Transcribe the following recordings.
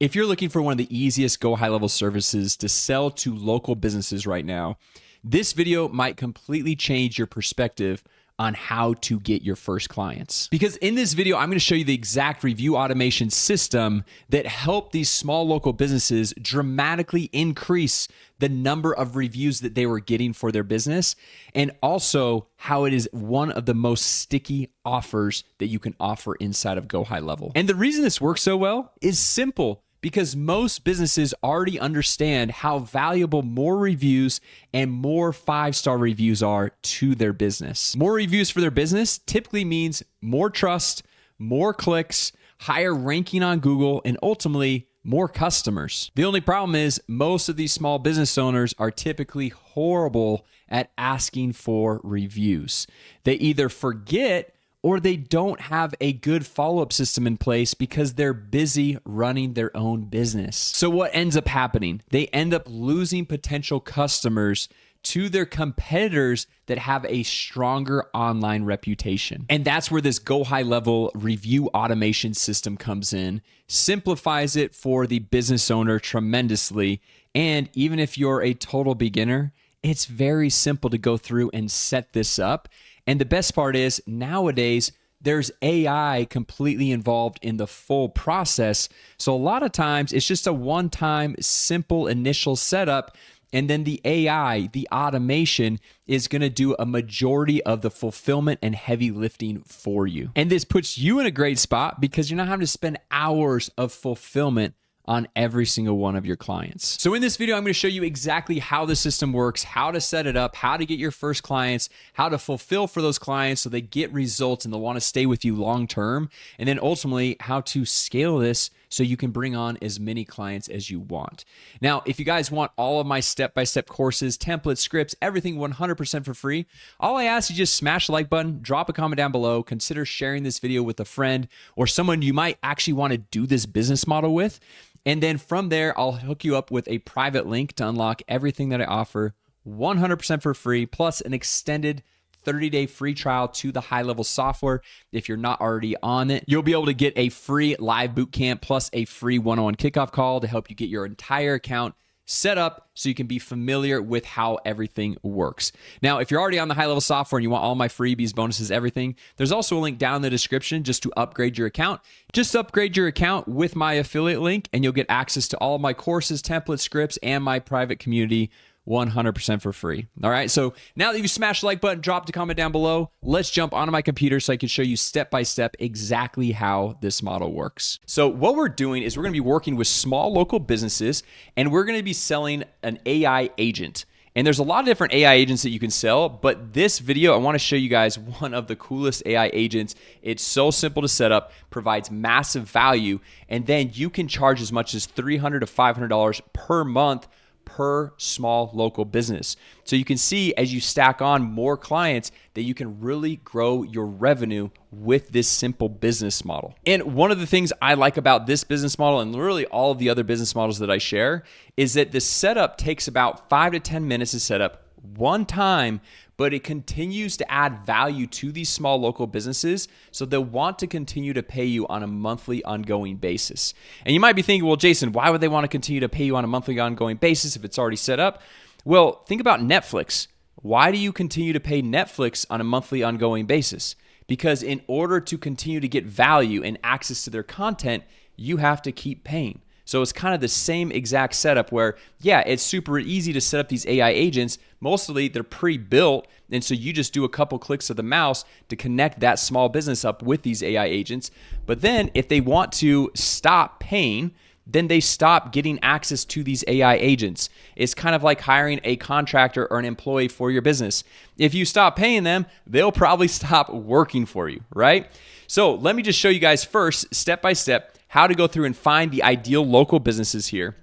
If you're looking for one of the easiest Go High Level services to sell to local businesses right now, this video might completely change your perspective on how to get your first clients. Because in this video, I'm going to show you the exact review automation system that helped these small local businesses dramatically increase the number of reviews that they were getting for their business, and also how it is one of the most sticky offers that you can offer inside of Go High Level. And the reason this works so well is simple. Because most businesses already understand how valuable more reviews and more 5-star reviews are to their business. More reviews for their business typically means more trust, more clicks, higher ranking on Google, and ultimately more customers. The only problem is most of these small business owners are typically horrible at asking for reviews. They either forget or they don't have a good follow-up system in place because they're busy running their own business. So what ends up happening? They end up losing potential customers to their competitors that have a stronger online reputation. And that's where this Go High Level review automation system comes in, simplifies it for the business owner tremendously. And even if you're a total beginner, it's very simple to go through and set this up. And the best part is nowadays, there's AI completely involved in the full process. So a lot of times it's just a one-time simple initial setup. And then the AI, the automation, is going to do a majority of the fulfillment and heavy lifting for you. And this puts you in a great spot because you're not having to spend hours of fulfillment on every single one of your clients. So in this video, I'm going to show you exactly how the system works, how to set it up, how to get your first clients, how to fulfill for those clients so they get results and they'll want to stay with you long term, and then ultimately how to scale this so you can bring on as many clients as you want. Now, if you guys want all of my step-by-step courses, templates, scripts, everything 100% for free, all I ask is just smash the like button, drop a comment down below, consider sharing this video with a friend or someone you might actually want to do this business model with. And then from there, I'll hook you up with a private link to unlock everything that I offer 100% for free, plus an extended 30-day free trial to the HighLevel software. If you're not already on it, you'll be able to get a free live bootcamp plus a free one-on-one kickoff call to help you get your entire account set up so you can be familiar with how everything works. Now, if you're already on the HighLevel software and you want all my freebies, bonuses, everything, there's also a link down in the description just to upgrade your account. Just upgrade your account with my affiliate link and you'll get access to all of my courses, templates, scripts, and my private community 100% for free. All right, so now that you've smashed the like button, drop a comment down below, let's jump onto my computer so I can show you step by step exactly how this model works. So what we're doing is we're gonna be working with small local businesses and we're gonna be selling an AI agent. And there's a lot of different AI agents that you can sell, but this video, I wanna show you guys one of the coolest AI agents. It's so simple to set up, provides massive value, and then you can charge as much as $300 to $500 per month per small local business. So you can see as you stack on more clients that you can really grow your revenue with this simple business model. And one of the things I like about this business model and really all of the other business models that I share is that the setup takes about 5 to 10 minutes to set up one time, but it continues to add value to these small local businesses, so they'll want to continue to pay you on a monthly ongoing basis. And you might be thinking, well, Jason, why would they want to continue to pay you on a monthly ongoing basis if it's already set up? Well, think about Netflix. Why do you continue to pay Netflix on a monthly ongoing basis? Because in order to continue to get value and access to their content, you have to keep paying. So it's kind of the same exact setup where, yeah, it's super easy to set up these AI agents. Mostly they're pre-built, and so you just do a couple clicks of the mouse to connect that small business up with these AI agents. But then if they want to stop paying, then they stop getting access to these AI agents. It's kind of like hiring a contractor or an employee for your business. If you stop paying them, they'll probably stop working for you, right? So let me just show you guys first, step by step, how to go through and find the ideal local businesses here.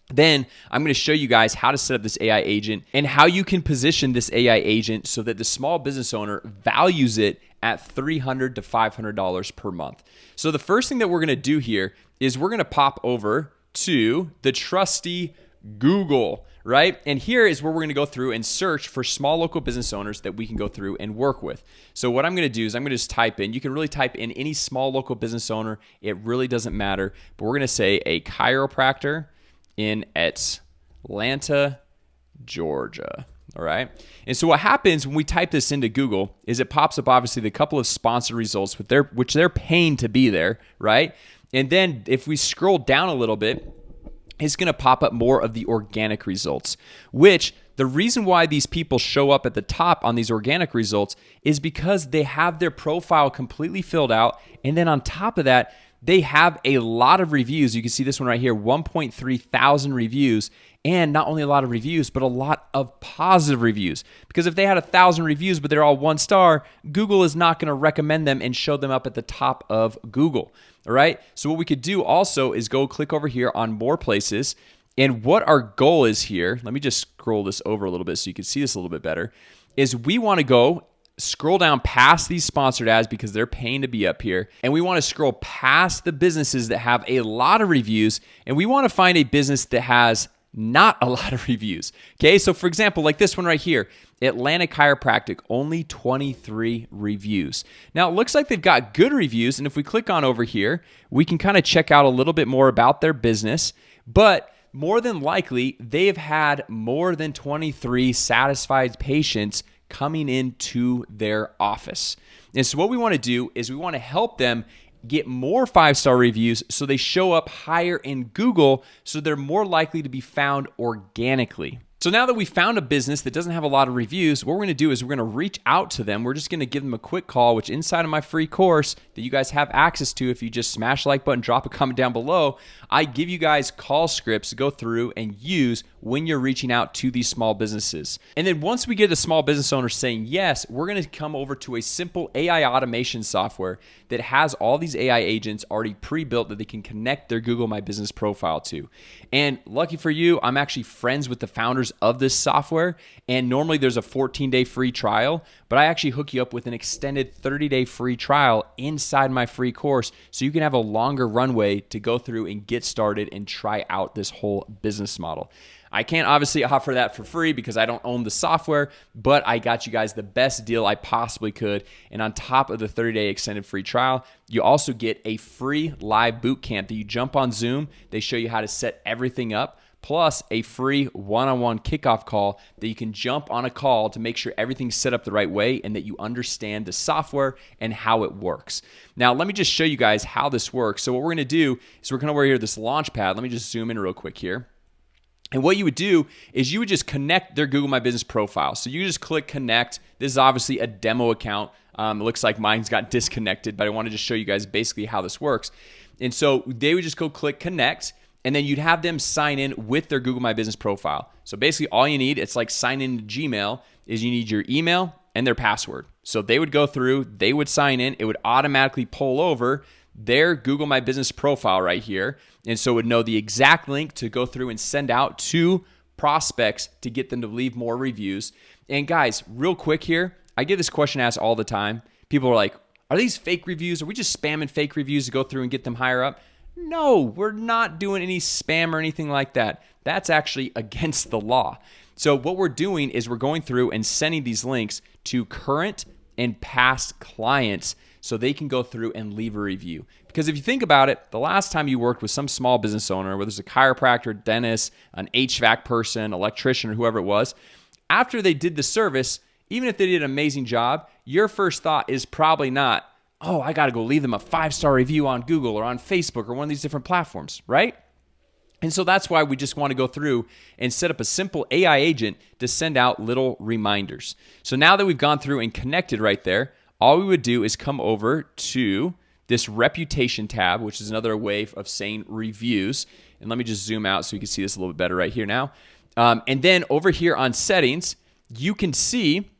Then I'm going to show you guys how to set up this AI agent and how you can position this AI agent so that the small business owner values it at $300 to $500 per month. So the first thing that we're going to do here is we're going to pop over to the trusty Google, right? And here is where we're going to go through and search for small local business owners that we can go through and work with. So what I'm going to do is I'm going to just type in, you can really type in any small local business owner. It really doesn't matter, but we're going to say a chiropractor in Atlanta, Georgia. All right. And so what happens when we type this into Google is it pops up, obviously, the couple of sponsored results which they're paying to be there, right? And then if we scroll down a little bit, it's going to pop up more of the organic results, which the reason why these people show up at the top on these organic results is because they have their profile completely filled out. And then on top of that, they have a lot of reviews. You can see this one right here, 1.3 thousand reviews. And not only a lot of reviews, but a lot of positive reviews. Because if they had 1,000 reviews, but they're all 1 star, Google is not going to recommend them and show them up at the top of Google. All right. So what we could do also is go click over here on more places. And what our goal is here, let me just scroll this over a little bit so you can see this a little bit better, is we want to go scroll down past these sponsored ads because they're paying to be up here. And we want to scroll past the businesses that have a lot of reviews. And we want to find a business that has not a lot of reviews. Okay, so for example, like this one right here, Atlanta Chiropractic, only 23 reviews. Now, it looks like they've got good reviews, and if we click on over here, we can kind of check out a little bit more about their business, but more than likely, they've had more than 23 satisfied patients coming into their office. And so what we want to do is we want to help them get more 5-star reviews so they show up higher in Google so they're more likely to be found organically. So now that we found a business that doesn't have a lot of reviews, what we're going to do is we're going to reach out to them. We're just going to give them a quick call, which inside of my free course that you guys have access to, if you just smash the like button, drop a comment down below, I give you guys call scripts to go through and use when you're reaching out to these small businesses. And then once we get a small business owner saying yes, we're going to come over to a simple AI automation software that has all these AI agents already pre-built that they can connect their Google My Business profile to. And lucky for you, I'm actually friends with the founders of this software, and normally there's a 14-day free trial, but I actually hook you up with an extended 30-day free trial inside my free course so you can have a longer runway to go through and get started and try out this whole business model. I can't obviously offer that for free because I don't own the software, but I got you guys the best deal I possibly could. And on top of the 30-day extended free trial, you also get a free live bootcamp that you jump on Zoom. They show you how to set everything up, plus a free one-on-one kickoff call that you can jump on a call to make sure everything's set up the right way and that you understand the software and how it works. Now, let me just show you guys how this works. So what we're going to do is we're going to over here this launch pad. Let me just zoom in real quick here. And what you would do is you would just connect their Google My Business profile. So you just click connect. This is obviously a demo account. It looks like mine's got disconnected, but I want to just show you guys basically how this works. And so they would just go click connect, and then you'd have them sign in with their Google My Business profile. So basically all you need, it's like sign in to Gmail, is you need your email and their password. So they would go through, they would sign in, it would automatically pull over their Google My Business profile right here. And so it would know the exact link to go through and send out to prospects to get them to leave more reviews. And guys, real quick here, I get this question asked all the time. People are like, are these fake reviews? Are we just spamming fake reviews to go through and get them higher up? No, we're not doing any spam or anything like that. That's actually against the law. So what we're doing is we're going through and sending these links to current and past clients so they can go through and leave a review. Because if you think about it, the last time you worked with some small business owner, whether it's a chiropractor, dentist, an HVAC person, electrician, or whoever it was, after they did the service, even if they did an amazing job, your first thought is probably not, oh, I got to go leave them a 5-star review on Google or on Facebook or one of these different platforms, right? And so that's why we just want to go through and set up a simple AI agent to send out little reminders. So now that we've gone through and connected right there, all we would do is come over to this reputation tab, which is another way of saying reviews. And let me just zoom out so you can see this a little bit better right here now. And then over here on settings, you can see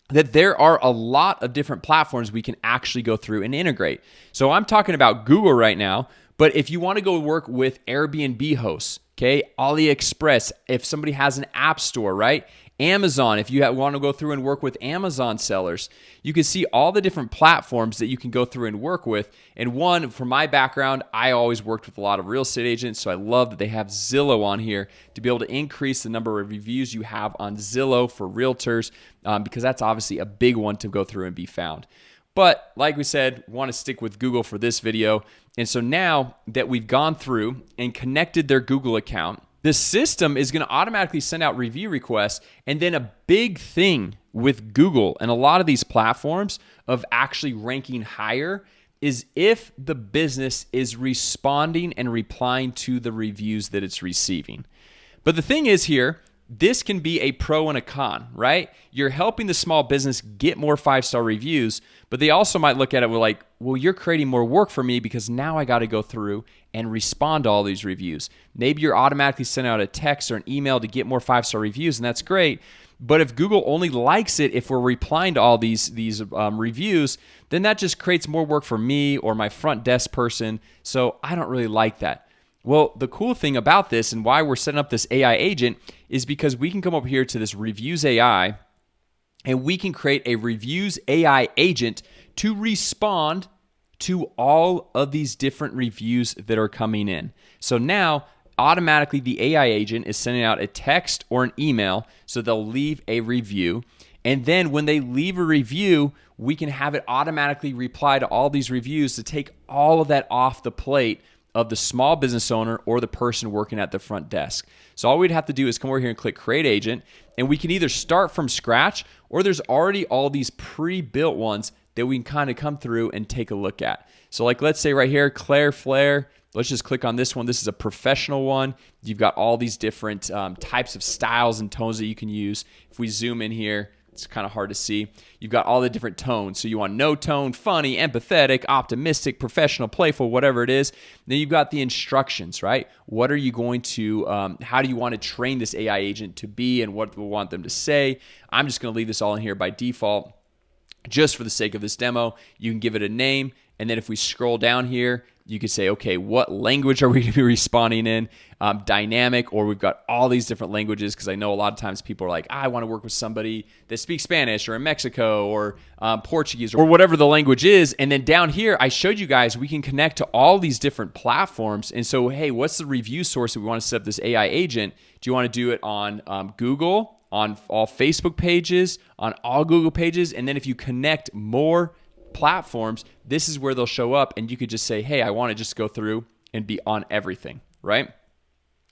that there are a lot of different platforms we can actually go through and integrate. So I'm talking about Google right now, but if you want to go work with Airbnb hosts, okay, AliExpress, if somebody has an app store, right? Amazon, if you want to go through and work with Amazon sellers, you can see all the different platforms that you can go through and work with. And one, from my background, I always worked with a lot of real estate agents, so I love that they have Zillow on here to be able to increase the number of reviews you have on Zillow for realtors, because that's obviously a big one to go through and be found. But like we said, we want to stick with Google for this video. And so now that we've gone through and connected their Google account, the system is going to automatically send out review requests. And then a big thing with Google and a lot of these platforms of actually ranking higher is if the business is responding and replying to the reviews that it's receiving. But the thing is here, this can be a pro and a con, right? You're helping the small business get more 5-star reviews, but they also might look at it with like, well, you're creating more work for me because now I got to go through and respond to all these reviews. Maybe you're automatically sending out a text or an email to get more 5-star reviews, and that's great. But if Google only likes it if we're replying to all these reviews, then that just creates more work for me or my front desk person. So I don't really like that. Well, the cool thing about this and why we're setting up this AI agent is because we can come over here to this Reviews AI and we can create a Reviews AI agent to respond to all of these different reviews that are coming in. So now, automatically the AI agent is sending out a text or an email, so they'll leave a review. And then when they leave a review, we can have it automatically reply to all these reviews to take all of that off the plate of the small business owner or the person working at the front desk. So all we'd have to do is come over here and click Create Agent, and we can either start from scratch or there's already all these pre-built ones that we can kind of come through and take a look at. So like let's say right here, Claire Flair, let's just click on this one. This is a professional one. You've got all these different types of styles and tones that you can use. If we zoom in here, it's kind of hard to see. You've got all the different tones. So you want no tone, funny, empathetic, optimistic, professional, playful, whatever it is. Then you've got the instructions, right? What are you going to, how do you want to train this AI agent to be and what do we want them to say? I'm just going to leave this all in here by default just for the sake of this demo. You can give it a name. And then if we scroll down here, you can say, okay, what language are we going to be responding in? Dynamic, or we've got all these different languages, because I know a lot of times people are like, I want to work with somebody that speaks Spanish or in Mexico or Portuguese or whatever the language is. And then down here, I showed you guys, we can connect to all these different platforms. And so, hey, what's the review source that we want to set up this AI agent? Do you want to do it on Google, on all Facebook pages, on all Google pages? And then if you connect more platforms, this is where they'll show up, and you could just say, hey, I want to just go through and be on everything, right?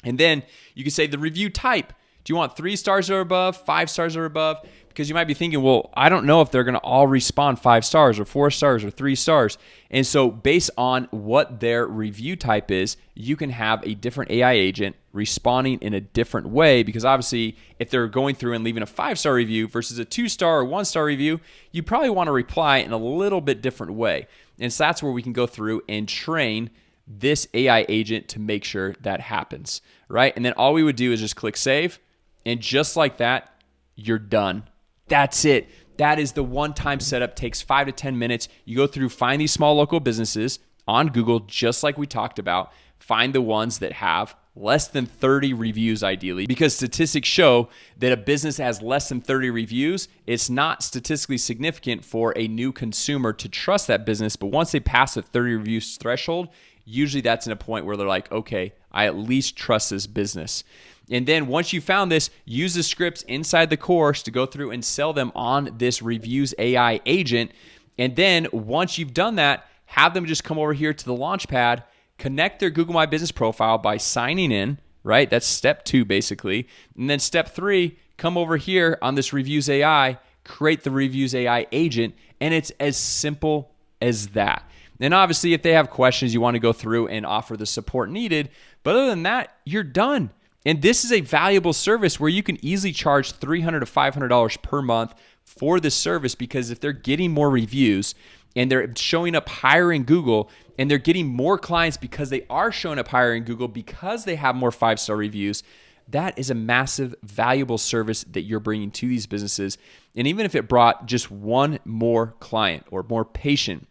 And then you can say the review type. Do you want 3 stars or above, 5 stars or above? Because you might be thinking, well, I don't know if they're going to all respond 5 stars or 4 stars or 3 stars. And so based on what their review type is, you can have a different AI agent responding in a different way, because obviously if they're going through and leaving a 5-star review versus a 2-star or 1-star review, you probably want to reply in a little bit different way. And so that's where we can go through and train this AI agent to make sure that happens, right? And then all we would do is just click save, and just like that, you're done. That's it. That is the one-time setup. Takes 5 to 10 minutes. You go through, find these small local businesses on Google, just like we talked about. Find the ones that have less than 30 reviews ideally, because statistics show that a business that has less than 30 reviews, it's not statistically significant for a new consumer to trust that business. But once they pass the 30 reviews threshold, usually that's in a point where they're like, okay, I at least trust this business. And then once you found this, use the scripts inside the course to go through and sell them on this Reviews AI agent. And then once you've done that, have them just come over here to the Launchpad, connect their Google My Business profile by signing in, right? That's step 2 basically. And then step 3, come over here on this Reviews AI, create the Reviews AI agent, and it's as simple as that. And obviously, if they have questions, you want to go through and offer the support needed. But other than that, you're done. And this is a valuable service where you can easily charge $300 to $500 per month for this service, because if they're getting more reviews and they're showing up higher in Google, and they're getting more clients because they are showing up higher in Google because they have more 5-star reviews, that is a massive, valuable service that you're bringing to these businesses. And even if it brought just one more client or more patient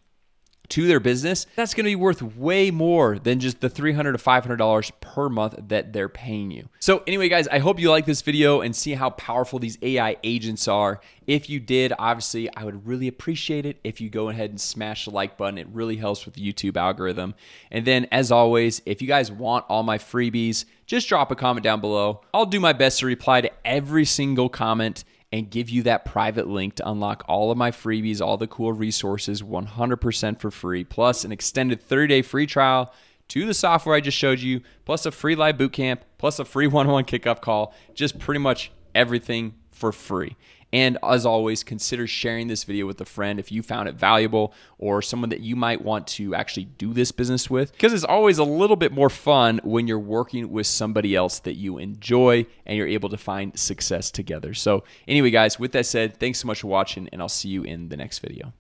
to their business, that's going to be worth way more than just the $300 to $500 per month that they're paying you. So anyway, guys, I hope you like this video and see how powerful these AI agents are. If you did, obviously, I would really appreciate it if you go ahead and smash the like button. It really helps with the YouTube algorithm. And then, as always, if you guys want all my freebies, just drop a comment down below. I'll do my best to reply to every single comment and give you that private link to unlock all of my freebies, all the cool resources 100% for free, plus an extended 30-day free trial to the software I just showed you, plus a free live bootcamp, plus a free one-on-one kickoff call, just pretty much everything for free. And as always, consider sharing this video with a friend if you found it valuable or someone that you might want to actually do this business with, because it's always a little bit more fun when you're working with somebody else that you enjoy and you're able to find success together. So anyway, guys, with that said, thanks so much for watching, and I'll see you in the next video.